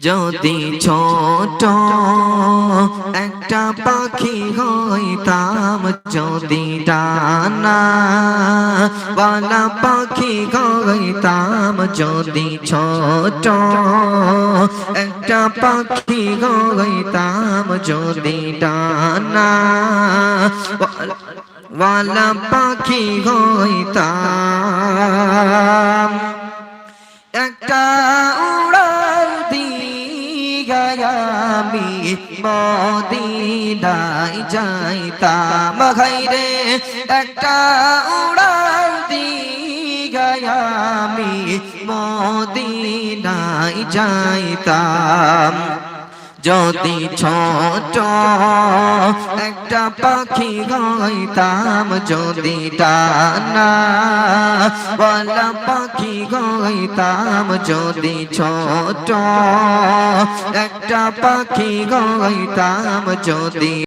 যদি ছোট একটা পাখি হইতাম, যদি ডানা ওয়ালা পাখি হইতাম, যদি ছোট একটা পাখি হইতাম, যদি ডানা ওয়ালা পাখি হইতাম, একটা উড়াল আমি মদিনায় যাইতাম, হায়রে একটা উড়াল আমি মদিনায় যাইতাম। যদি ছোট একটা পাখি হইতাম, যদি ডানা ওয়ালা পাখি হইতাম, যদি ছোট একটা পাখি হইতাম, যদি